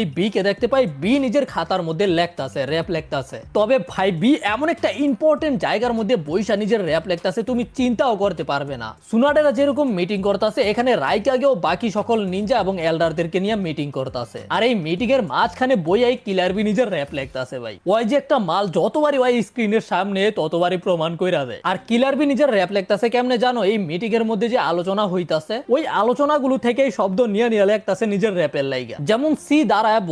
এই বি কে দেখতে পাই বি নিজের খাতার মধ্যে লেখতাছে র‍্যাপ লেখতাছে। তবে ভাই বি এমন একটা ইম্পর্টেন্ট জায়গার মধ্যে বইসা নিজের র‍্যাপ লেখতাছে তুমি চিন্তাও করতে পারবে না। সুনাডেরা যেরকম মিটিং করতেছে এখানে রাইকাগেও বাকি সকল নিনজা এবং এল্ডারদেরকে নিয়ে মিটিং করতেছে। আর এই মিটিং এর মাঝখানে বইয়াই কিলার বি নিজের র‍্যাপ লেখতাছে ভাই। ওই যে একটা মাল যতবারই ওই স্ক্রিনের সামনে ততবারই প্রমাণ কইরা দেয়। আর কিলার বি নিজের র‍্যাপ লেখতাছে কেমনে জানো? এই মিটিং এর মধ্যে যে আলোচনা হইতাছে ওই আলোচনাগুলো থেকেই শব্দ নিয়ে নিয়ে লেখতাছে নিজের র‍্যাপের লাইগা। যেমন সি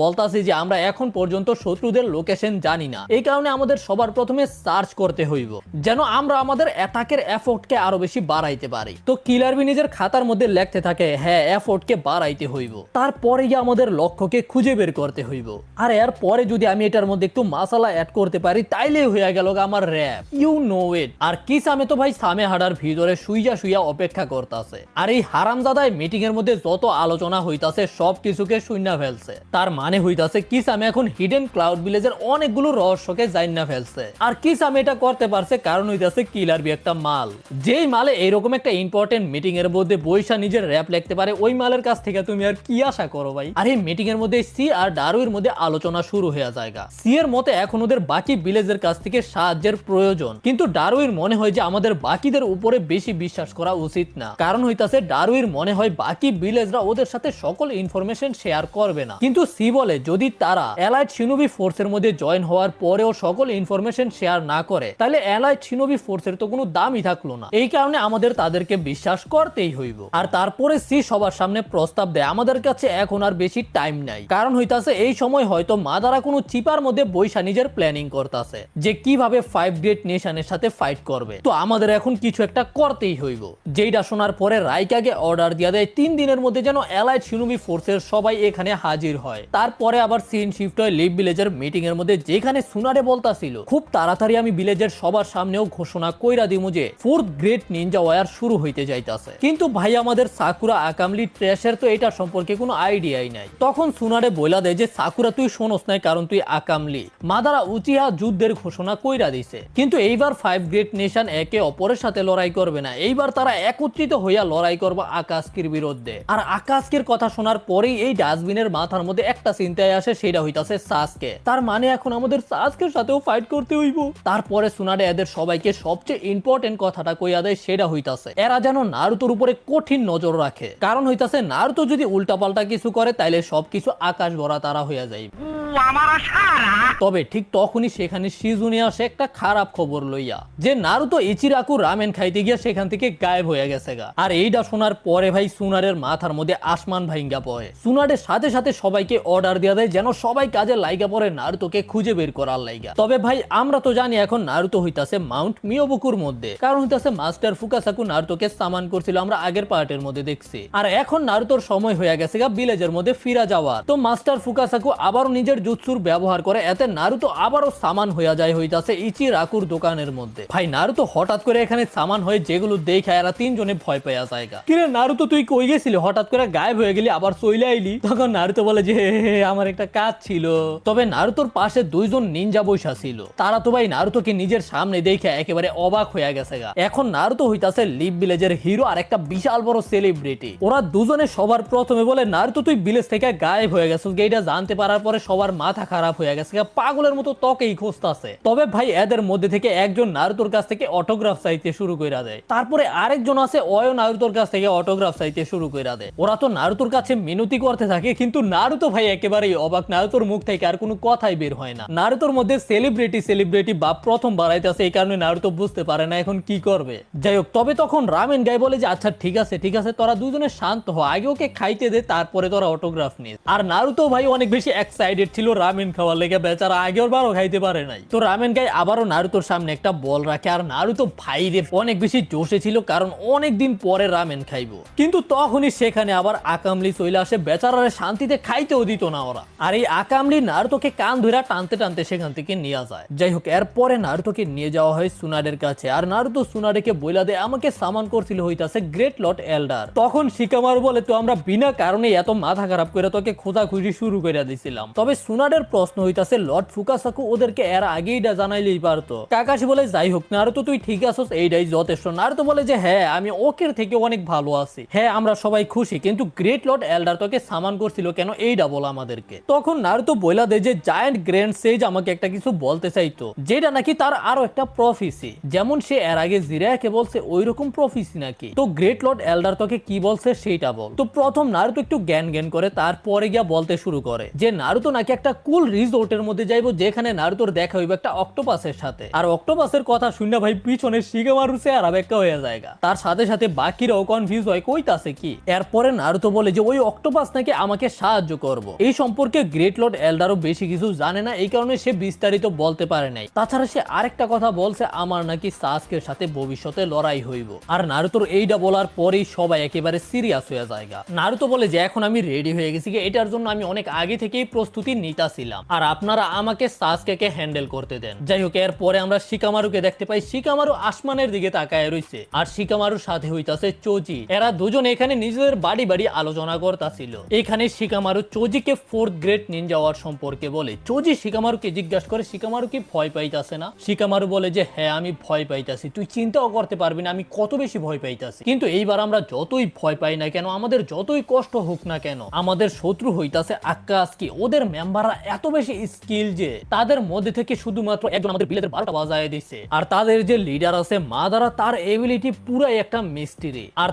বলতাছি যে আমরা এখন পর্যন্ত শত্রুদের লোকেশন জানি না, এই কারণে আমাদের সবার প্রথমে সার্চ করতে হইব যেন আমরা আমাদের অ্যাটাকের এফোর্টকে আরো বেশি বাড়াইতে পারি। তো কিলার বি নিজের খাতার মধ্যে লিখতে থাকে হ্যাঁ এফোর্টকে বাড়াইতে হইব, তারপরে গিয়ে আমাদের লক্ষ্যকে খুঁজে বের করতে হইব। আর এর পরে যদি আমি এটার মধ্যে একটু মশলা অ্যাড করতে পারি তাইলেই হয়ে গেল আমার র‍্যাপ, ইউ নো ইট। আর কি সামে তো ভাই সামে হাডার ভিতরে শুইয়া শুইয়া অপেক্ষা করতেছে। আর এই হারামজাদায় মিটিং এর মধ্যে যত আলোচনা হইতাছে সব কিছুকে শূন্য ফেলছে। তার মানে হইতাছে কিসামে এখন হিডেন ক্লাউড ভিলেজের অনেকগুলো রহস্যকে জাইন্না ফেলছে। আর কিসামে এটা করতে পারছে কারণ হইতাছে কিলার বি একটা মাল। যেই মালে এইরকম একটা ইম্পর্টেন্ট মিটিং এর মধ্যে বইসা নিজের র‍্যাপ লিখতে পারে ওই মালের কাছ থেকে তুমি আর কি আশা করো ভাই? আর এই মিটিং এর মধ্যে সি আর ডারুইর মধ্যে আলোচনা শুরু হয়ে যায়গা। সি এর মতে এখন ওদের বাকি ভিলেজের কাছ থেকে সাহায্যের প্রয়োজন, কিন্তু ডারুইর মনে হয় যে আমাদের বাকিদের উপরে বেশি বিশ্বাস করা উচিত না। কারণ হইতাছে ডারুইর মনে হয় বাকি ভিলেজরা ওদের সাথে সকল ইনফরমেশন শেয়ার করবে না, কিন্তু সি বলে যদি তারা অ্যালাইড শিনোবি ফোর্সের মধ্যে জয়েন হওয়ার পরেও সকল ইনফরমেশন শেয়ার না করে তাহলে অ্যালাইড শিনোবি ফোর্সের তো কোনো দামই থাকলো না। এই কারণে আমাদের তাদেরকে বিশ্বাস করতেই হইব। আর তারপরে সি সবার সামনে প্রস্তাব দেয় আমাদের কাছে এখন আর বেশি টাইম নাই, কারণ হইতাছে এই সময় হয়তো মাদারা কোনো চিপার মধ্যে বইসা নিজের প্ল্যানিং করতেছে যে কিভাবে 5 গ্রেট নেশনের সাথে ফাইট করবে। তো আমাদের এখন কিছু একটা করতেই হইব। যেইটা শোনার পরে রাইকাগে অর্ডার দিয়া দেয় 3 দিনের মধ্যে যেন অ্যালাইড শিনোবি ফোর্সের সবাই এখানে হাজির হয়। তারপরে আবার সিন শিফট হয় লিভ ভিলেজের মিটিং এর মধ্যে, যেখানে সুনারে বলতাছিল খুব তাড়াতাড়ি আমি ভিলেজের সবার সামনেও ঘোষণা কইরা দিমু যে 4th গ্রেট নিনজা ওয়ার শুরু হইতে যাইতাছে। কিন্তু ভাই আমাদের সাকুরা আকামলি ট্র্যাশের তো এটা সম্পর্কে কোনো আইডিয়াই নাই। তখন সুনারে বইলা দেয় যে সাকুরা তুই শোনস নাই কারণ তুই আকামলি। মাদারা উচিহা যুদ্ধের ঘোষণা কইরা দিছে, কিন্তু এইবার 5 গ্রেট নেশন একে অপরের সাথে লড়াই করবে না, এইবার তারা একত্রিত হইয়া লড়াই করবে আকাশকির বিরুদ্ধে। আর আকাশকির কথা শোনার পরেই এই ডাস্টবিনের মাথার মধ্যে একটা চিন্তায় আসে, সেটা হইতাছে সাসকে। তার মানে এখন আমাদের সাসকের সাথেও ফাইট করতে হইব। তারপরে সুনাডে এদের সবাইকে সবচেয়ে ইম্পর্টেন্ট কথাটা কইয়া দেয়, সেটা হইতাছে এরা যেন নারুতোর উপরে কঠিন নজর রাখে। কারণ হইতাছে নারুতো যদি উল্টাপাল্টা কিছু করে তাইলে সবকিছু আকাশ ভরা তারা হইয়া যায়। তবে ঠিক তখনই সেখানে শিজুনি আসে একটা খারাপ খবর লইয়া যে নারুতো ইচিরাকু রামেন খাইতে গিয়া সেখান থেকে গায়েব হয়ে গেছে গা। আর এইটা শোনার পরে ভাই সুনারের মাথার মধ্যে আসমান ভাঙ্গা পড়ে। সুনারের সাথে সাথে সবাইকে অর্ডার দিয়া দেয় যেন সবাই কাজে লাইগা পড়ে নারুতোকে খুঁজে বের করার লাইগা। তবে ভাই আমরা তো জানি এখন নারুতো হইতাছে মাউন্ট মিয়োবুকুর মধ্যে, কারণ হইতাছে মাস্টার ফুকাসাকু নারুতোকে সামান করছিল, আমরা আগের পার্টের মধ্যে দেখছি। আর এখন নারুতোর সময় হয়ে গেছে গা ভিলেজের মধ্যে ফিরা যাওয়ার। তো মাস্টার ফুকাসাকু আবারও নিজের জুৎসুর ব্যবহার করে এতে নারুতো আবারও সামান হইয়া যায় হইতাছে ইচিরাকুর দোকানের মধ্যে। ভাই নারুতো হঠাৎ করে এখানে সামান হয়ে যেগুলো দেখা এরা তিনজনে ভয় পেয়ে জায়গা। কিরে নারুতো তুই কই গেছিলি, হঠাৎ করে গায়েব হয়ে গেলি আবার চলে আইলি? তখন নারুতো বলে যে আমার একটা কাজ ছিল। তবে নারুতোর পাশে দুইজন নিনজা বৈশা ছিল, তারা তো ভাই নারুতোকে নিজের সামনে দেখে একেবারে অবাক হয়ে গেছে গা। এখন নারুতো হইতাছে লিভ ভিলেজের হিরো আর একটা বিশাল বড় সেলিব্রিটি। ওরা দুজনে সবার প্রথমে বলে নারুতো তুই ভিলেজ থেকে গায়েব হয়ে গেছিস, এইটা জানতে পারার পরে সবার মাথা খারাপ হয়ে গেছে গা, পাগলের মতো তোকেই খুঁজতাছে। তবে ভাই এদের মধ্যে থেকে একজন নারুতোর কাছ থেকে অটোগ্রাফ চাইতে শুরু কইরা দেয়, তারপরে আরেকজন আছে ওয়ো নারুতোর কাছ থেকে অটোগ্রাফ চাইতে শুরু কইরা দেয়। ওরা তো নারুতোর কাছে মিনতি করতে থাকে, কিন্তু নারুতো ভাই একেবারেই অবাক, নারুতোর মুখ থেকে আর কোনো কথাই বের হয় না। নারুতোর মধ্যে সেলিব্রিটি বা প্রথম বাড়াইতেছে, এই কারণে নারুতো বুঝতে পারে না এখন কি করবে। যাই হোক, তবে তখন রামেন গাই বলে যে আচ্ছা ঠিক আছে তোরা দুজনে শান্ত হ, আগে ওকে খাইতে দে তারপরে তোরা অটোগ্রাফ নিস। আর নারুতো ভাই অনেক বেশি এক্সাইটেড ছিল রামেন খাওয়ার লেগে, বেচারা আগের বারও খাইতে পারে নাই। তো রামেন গাই আবারও নারুতোর সামনে একটা বল রাখে, আর নারুতো ভাই রে অনেক বেশি জোশে ছিল কারণ অনেকদিন পরে রামেন খাইবো। কিন্তু তখনই সেখানে আবার আকামলি চলে আসে, বেচারারে শান্তিতে খাইতেও দিত না ওরা। আর এই আকামলি নারুতোকে কান ধরে টানতে টানতে সেখান থেকে নিয়ে যায়। যাই হোক, এরপরে নারুতোকে নিয়ে যাওয়া হয় সুনাডের কাছে, আর নারুতো সুনাডেকে বইলা দেয় আমাকে সামান করছিল হইতাছে গ্রেট লর্ড এল্ডার। তখন শিকামারু বলে তো আমরা বিনা কারণে এত মাথা খারাপ করে তোকে খোঁজাখুঁজি শুরু করে দিছিলাম। তবে সুনাডের প্রশ্ন হইতাছে লর্ড ফুকাসাকু ওদেরকে এর আগেই জানাইলেই পারতো। কাকাশি বলে যাই হোক নারুতো তুই ঠিক আছিস, এইটাই যথেষ্ট। নারুতো বলে যে হ্যাঁ আমি ওকের থেকে অনেক ভালো আছি, হ্যাঁ আমরা সবাই খুশি, কিন্তু গ্রেট লর্ড এল্ডার তোকে সামান করছিল কেন এইটা বল আমাদেরকে। তখন নারুতো বইলা দেয় যে জায়ান্ট গ্র্যান্ড সেজ আমাকে একটা কিছু বলতে চাইতো, যেটা নাকি তার আরো একটা প্রফেসি, যেমন সে এর আগে জিরায়াকে বলছে ওইরকম প্রফেসি নাকি। তো গ্রেট লর্ড এল্ডার তোকে কি বলছে সেইটা বল। তো প্রথম নারুতো একটু জ্ঞান জ্ঞান করে, তারপরে গিয়া বলতে শুরু করে যে নারুতো নাকি একটা কুল রিসোর্টের মধ্যে যাইবো, যেখানে নারুতোর দেখা হইবে একটা অক্টোপাসের সাথে। আর অক্টোপাসের কথা শুনে ভাই পিছনে শিগামারু চেহারা বেঁকা হয়ে যায়। তার সাথে সাথে বাকিরাও কনফিউজ হয় কইতাছে কি। এরপরে নারুতো বলে যে ওই অক্টোপাস নাকি আমাকে সাহায্য করব। এই সম্পর্কে গ্রেট লর্ড এল্ডারও বেশি কিছু জানে না, এই কারণে সে বিস্তারিত বলতে পারে নাই। তাছাড়া সে আরেকটা কথা বলছে, আমার নাকি সাসকের সাথে ভবিষ্যতে লড়াই হইব। আর নারুতোর এইটা বলার পরেই সবাই একেবারে সিরিয়াস হয়ে যায়। নারুতো বলে যে এখন আমি রেডি হয়ে গেছি, এটার জন্য আমি অনেক আগে থেকেই প্রস্তুতি নিতাছিলাম, আর আপনারা আমাকে সাসকেকে হ্যান্ডেল করতে দেন। যাই হোক, এরপরে আমরা শিকামারুকে দেখতে পাই। শিকামারু আসমানের দিকে তাকায় রইছে, আর শিকামারুর সাথে হইতাছে চোজি। এরা দুজন এখানে নিজেদের বাড়ি বাড়ি আলোচনা করতাছিল। এখানে শিকামারু চোজিকে 4th গ্রেড নিনজা হওয়ার সম্পর্কে বলে। চোজি শিকামারুকে জিজ্ঞাসা করে শিকামারু কি ভয় পাইতাছে না। শিকামারু বলে যে হ্যাঁ আমি ভয় পাইতাছি, তুই চিন্তাও করতে পারবি না আমি কত বেশি ভয় পাইতাছি। কিন্তু এইবার আমরা যতই ভয় পাই না কেন, আমাদের যতই কষ্ট হোক না কেন, আমাদের শত্রু হইতাছে আক্কাসকি। ওদের মেম্বাররা এত বেশি স্কিল যে তাদের মধ্যে থেকে শুধুমাত্র একজন আমাদের বিলেতের 12টা বাজায় দিছে। আর তাদের যে লিডার আছে মাদারা, তার এবিলিটি পুরাই একটা মিস্ট্রি। আর